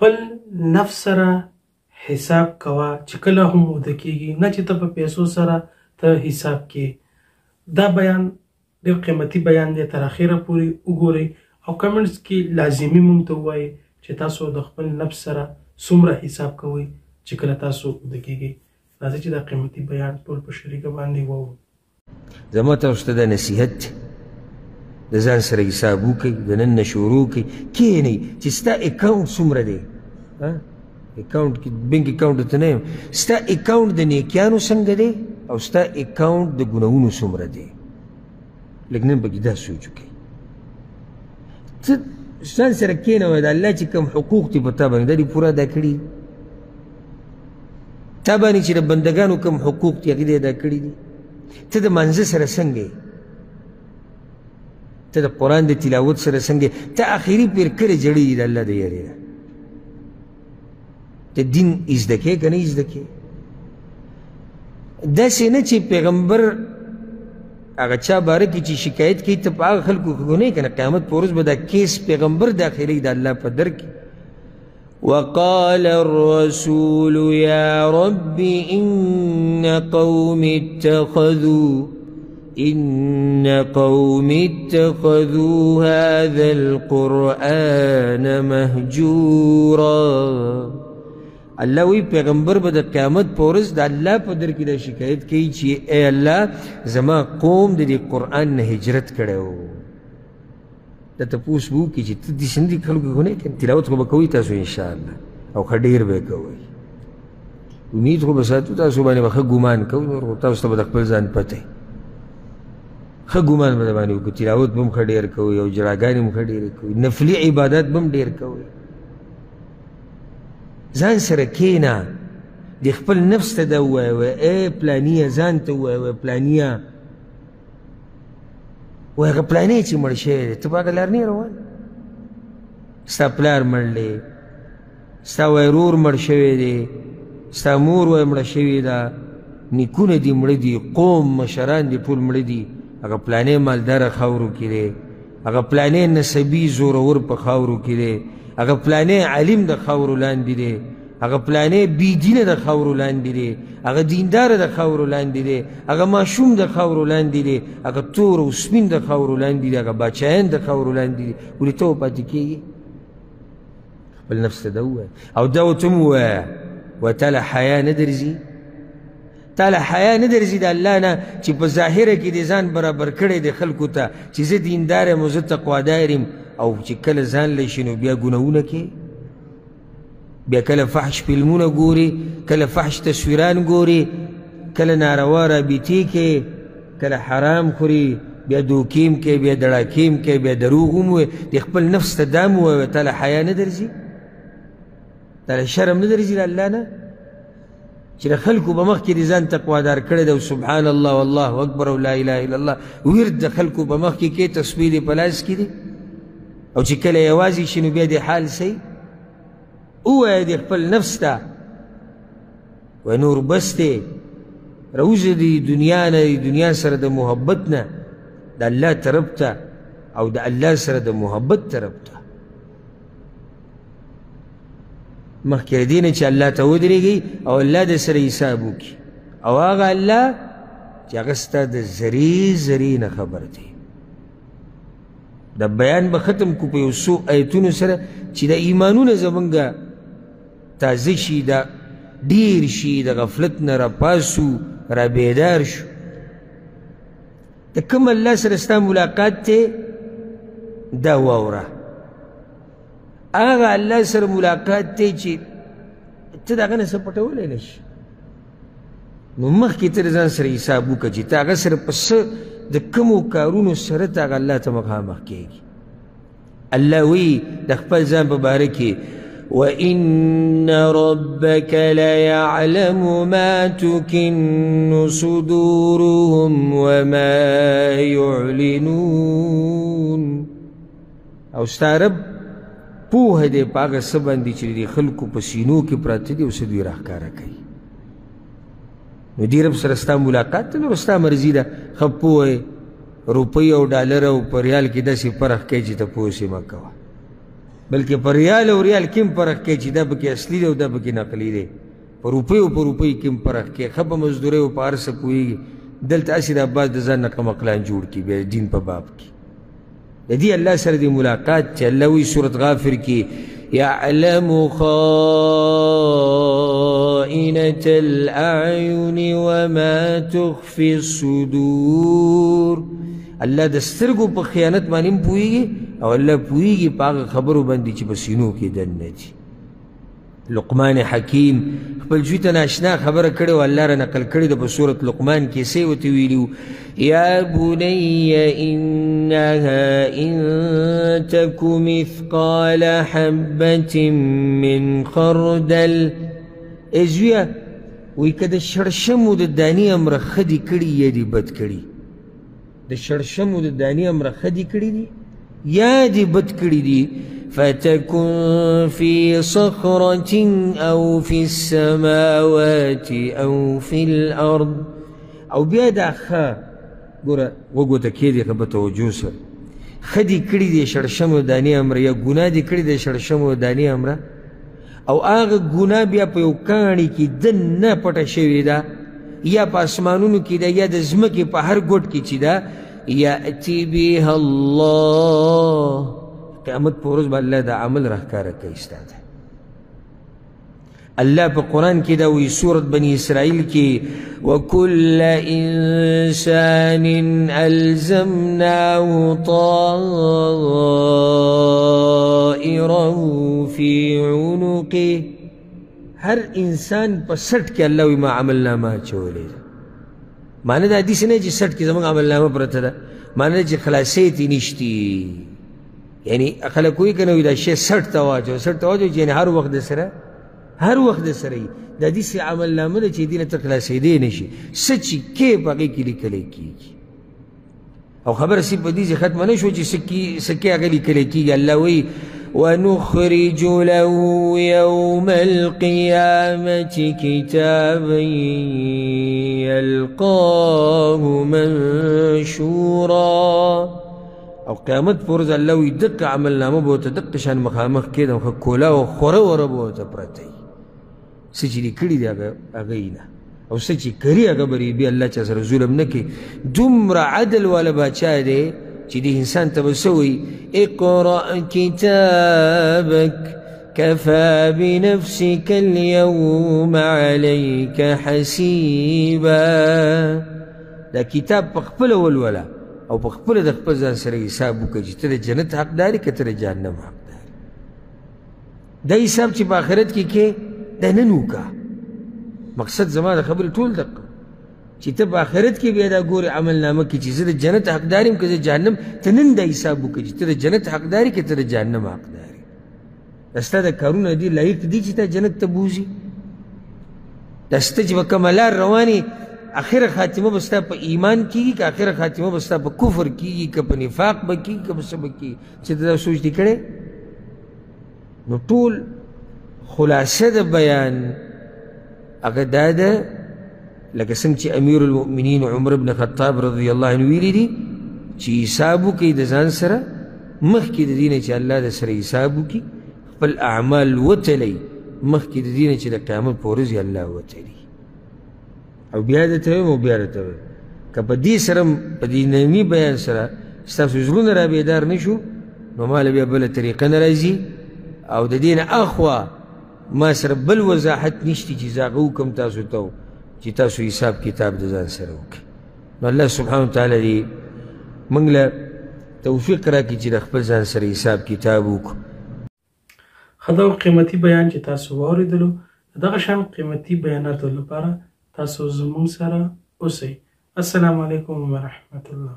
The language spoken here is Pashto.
خپل نفس سره حساب کوه چې کله هم وده کېږي، نه چې ته په پیسو سره ته حساب کې. دا بیان ډېر قیمتي بیان دی، تر اخره پورې وګورئ او کمنټس کې لازمي مونږ ته ووایئ چې تاسو د خپل نفس سره څومره حساب کوئ چې کله تاسو وده کېږئ. راځئ چې دا قیمتي بیان ټول په شریکه باندې واورو. زما تاسو ته دا نصیحت دی، د ځان سره حساب وکړئ، د نن نه شروع کړئ، کښېنئ چې ستا اکاونټ څومره دی. اکاونټ کې بینک اکاونټ ته نه یم، ستا اکاونټ د نیکیانو څنګه دی او ستا اکاونټ د ګناهونو څومره دی. لږ نن پکې دا سوچ وکړئ. ته ځان سره کښېنه وایه د الله چې کوم حقوق دي په تا باندې دا دې پوره ادا کړي دي. تا باندې چې د بندګانو کوم حقوق دي هغې دې ادا کړي دي. ته د مانځه سره څنګه یې، ته د قرآن د تلاوت سره څنګه یې، ته آخري پیر کله جړېږي د الله د یارې نه. ته دین زده کې که نه زده کې. داسې نه چې پیغمبر هغه چا باره کې چې شکایت کوي ته په هغه خلکو ګنې که نه، قیامت په ورځ به دا کیس پیغمبر داخلوي د الله په در کې. وقال الرسول يا رب إن قوم اتخذوا هذا القرآن مهجورا. الله وی پیغمبر به د قیامت په ورځ د الله په در کې دا شکایت کوي چې ای الله زما قوم د دې قرآن نه هجرت کړی و. دا تپوس به وکړي چې ته داسې نه دي خلکو ګنې کوي، تلاوت خو به کوئ تاسو انشاءالله او ښه ډېر به یې کوئ. امید خو به ساتو تاسو باندې به ښه ګمان کوو، نور خو تاسو ته به د خپل ځان پته وي. ښه ګمان به د باندې وکړو، تلاوت به هم ښه ډېر کوئ او جراګانې هم ښه ډېرې کوئ، نفلي عبادات به هم ډېر کوئ. ځان سره کښېنه، د خپل نفس ته دا ووایه، وایه ای پلانیه، ځان ته ووایه وایه پلانیه، وایه هغه پلانی چې مړ شوی دی ته په هغه لار نه یې روان. ستا پلار مړ دی، ستا وایه ورور مړ شوی دی، ستا مور وایه مړه شوې ده، نیکونه دي مړه دي، قوم مشران دي ټول مړه دي. هغه پلانی مالداره خاورو کې دی، هغه پلانی نسبي زورور په خاورو کې دی، هغه پلانی علم د خاورو لاندې دی، هغه پلانی بېدینه د خاورو لاندې دی، هغه دینداره د خاورو لاندې دی، هغه ماشوم د خاورو لاندې دی، هغه تور او سپین د خاورو لاندې دی، هغه باچایان د خاورو لاندې دي. ولې ته وپاتې کېږي؟ خپل نفس ته دا ووایه او دا ورته هم ووایه، وایه تا له حیا نه درځي؟ تا له حیا نه درځي د الله نه چې په ظاهره کې دې ځان برابر کړی دی خلکو ته چې زه دیندار یم او زه تقوادار یم، او چې کله ځان له شي نو بیا ګناهونه کوي، بیا کله فحش فلمونه ګوري، کله فحش تصویران ګوري، کله ناروا رابطې کوي، کله حرام خوري، بیا دوکیم کوي، بیا دړاکیم کوي، بیا دروغ هم وایي. د خپل نفس ته دا م ووایه تا له حیا نه درځي؟ تا له شرم نه درځي د الله نه چې د خلکو په مخ کې دې ځان تقوادار کړی دی او سبحان الله والله اکبر او لا اله الا الله ورد د خلکو په مخ کې کوي، تسبیح دې په لاس کې دی، او چې کله یوازې شي نو بیا دې حال صحیح. ووایه دې خپل نفس ته، وایه نور بس دی، راوځه د دنیا نه، د دنیا سره د محبت نه د الله طرف ته او د الله سره د محبت طرف ته. مخکې له دې نه چې الله ته ودرېږئ او الله د سره حساب وکړي، او هغه الله چې هغه ستا د ذرې ذرې نه خبر دی. دا بیان به ختم کو په یو څو ایتونو سره چې د ایمانونه زمونږ تازه شي، دا ډېر شي، د غفلت نه راپاسو، را بیدار شو. د کوم الله سره ستا ملاقات دی دا واوره. هغه الله سره ملاقات دی چې ته د هغه نه څه پټولی نه شي، نو مخکې ته د ځان سره حساب وکړه چې ته هغه سره په څه د کومو کارونو سره ته هغه الله ته مخامخ کېږي. الله وی د خپل ځان په باره کې وَإِنَّ رَبَّكَ لَيَعْلَمُ مَا تُكِنُّ صُدُورُهُمْ وَمَا يُعْلِنُونَ. او ستا رب پوهه دی په هغه څه باندې چې د خلکو په سینو کې پراته دي او څه دوی راښکاره کوي. نو دې رب سره ستا ملاقات ته نور ستا مرضي ده. ښه پوه روپۍ او ډالر او په ریال کې داسې فرق کوي چې ته پوه سې مه کوه. بلکې په ریال او ریال کې هم فرق کوي چې دا پکې اصلي دی او دا پکې نقلي دی، په روپیو په روپۍ کې هم فرق کوي، ښه په مزدورۍ او په هر څه پوهېږي. دلته هسې دا بعض د ځان نه قمقلان جوړ کړي بیا دین په باب کې. د دې الله سره د ملاقات چې الله وایي سورت غافر کې يعلم خائنة الأعين وما تخفي الصدور. الله د سترګو په خیانت باندې هم پوهېږي او الله پوهېږي په هغه خبرو باندې چې په سینو کې دننه دي. لقمان حکیم خپل زوی ته ناشنا خبره کړې وه، الله را نقل کړې ده په صورت لقمان کې. څه یې ورته ویلي وو؟ یا بني انها ان تک مثقال حبة من خردل. ای زویه وایي که د شړشمو د دانې امره ښه دي کړي یا دي بد کړي، د شړشمو د دانې امره ښه دي کړي دي یا دي بد کړي دي، فتكن في صخرة أو في السماوات أو في الأرض. أو بیا دا ښه ګوره وګو ته کښېدې ښه په توجه سره، ښه دې کړي دي شړشمو دانې امره یا ګناه دې کړي دی شړشمو دانې امره، او هغه ګناه بیا په یو کاڼي کې دننه پټه شوې ده یا په اسمانونو کې ده یا د ځمکې په هر ګوټ کې چې ده، یأتي بها الله. قیامت په ورځ به الله دا عمل راښکاره کوي ستا ته. الله په قرآن کې دا وایي سورت بني اسرائیل کې وکل انسان الزمناه طائره فی عنقه. هر انسان په سټ کې الله وایي ما عملنامه اچولې ده. معنی دا حدیث نه چې سټ کې زموږ عملنامه پرته ده، معنی چې خلاصۍ ترې نشتي. یعنی خلک وایي که نه وایي دا شی سټ ته واچوه، سټ ته واچوه چې یعنې هر وخت د سره هر وخت د سره وي. دا داسې عملنامه ده چې دې نه ته خلاصېدی نه شي، څه چې کې په هغې کې لیکلی کېږي. او خبره صرف په دې چې ختمه نه شوه چې څه کې هغه لیکلی کېږي. الله وایي ونخرج له يوم القيامة كتابا يلقاه منشورا. او قیامت پر ورځ الله وایي دقه عملنامه به ورته دقه شان مخامخ کېدم ښه کولا او خوره وره به ورته پرته وي، څه چې دې کړي دي هغه یې نه، او څه چې کري هغه به بیا الله چا سره ظلم نه کوي. دومره عدل والا باچا دی چې دې انسان ته به څه وایي اقرأ کتابک کفا بنفسک اليوم علیک حسیبا. دا کتاب په خپله ولوله او په خپله د خپل ځان سره حساب وکړه چې ته د جنت حقدار یې که ته د جهنم حقدار یې. دا حساب چې په آخرت کې کې دا نن وکړه. مقصد زما د خبرې ټول دقه چې ته په آخرت کې بیا دا ګورې عملنامه کې چې زه د جنت حقدار یم که زه جهنم، ته نن دا حساب وکړه چې ته د جنت حقدار یې که ته د جهنم حقدار یې. دا ستا د کارونه دي لایق دي چې تا جنت ته بوځي؟ دا سته چې په کومه لار روانې آخره خاتمه به ستا په ایمان کېږي که آخره خاتمه به ستا په کفر کېږي که په نفاق به کېږي که په څه به کېږي، چې ته دا سوچ دې کړی؟ نو ټول خلاصه د بیان هغه دا ده لکه څنګه چې امیر المؤمنین عمر بن خطاب رضی الله عنه ویلي دي چې حساب وکړئ د ځان سره مخکې د دې نه چې الله د سره حساب وکړي، خپل اعمال وتلئ مخکې د دې نه چې د قیامت په ورځ یې الله وتلي. او بیا درته وایم او بیا درته وایم که په دې سره په دې نرمي بیان سره ستاسو زړونه را بیدار نه شو نو ما له بیا بله طریقه نه راځي. او د دې نه اخوا ما سره بل وضاحت نشته چې زه هغه وکړم تاسو ته چې تاسو حساب کتاب د ځان سره وکړئ. نو الله سبحانه وتعالی دې موږ له توفیق راکړي چې د خپل ځان سره حساب کتاب وکړو. ښه دا قیمتي بیان چې تاسو واورېدلو، دغه شان قیمتي بیاناتو لپاره تاسو زموږ سره اوسئ. السلام علیکم ورحمة الله.